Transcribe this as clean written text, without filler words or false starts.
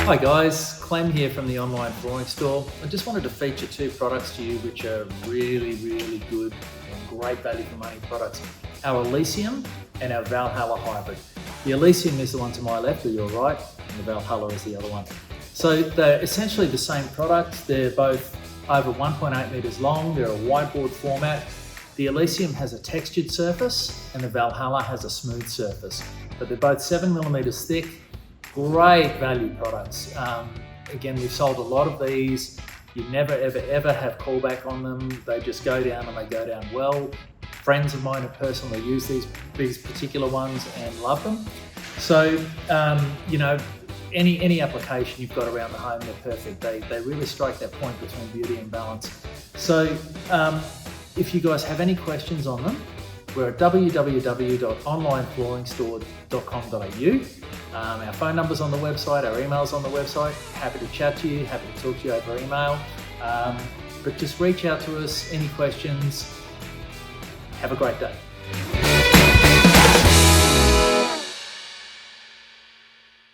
Hi guys, Clem here from the online flooring store. I just wanted to feature two products to you which are really good and great value for money products. Our Elysium and our Valhalla hybrid. The Elysium is the one to my left or your right, and the Valhalla is the other one. So they're essentially the same product. They're both over 1.8 meters long. They're a whiteboard format. The Elysium has a textured surface and the Valhalla has a smooth surface, but they're both 7 millimeters thick. Great value products. Again, we've sold a lot of these. You never ever have callback on them. They just go down and they go down well. Friends of mine have personally used these particular ones and love them. So, any application you've got around the home, they're perfect. They really strike that point between beauty and balance. So, if you guys have any questions on them, we're at www.onlineflooringstore.com.au. Our phone number's on the website, our email's on the website. Happy to chat to you, happy to talk to you over email. But just reach out to us, any questions. Have a great day.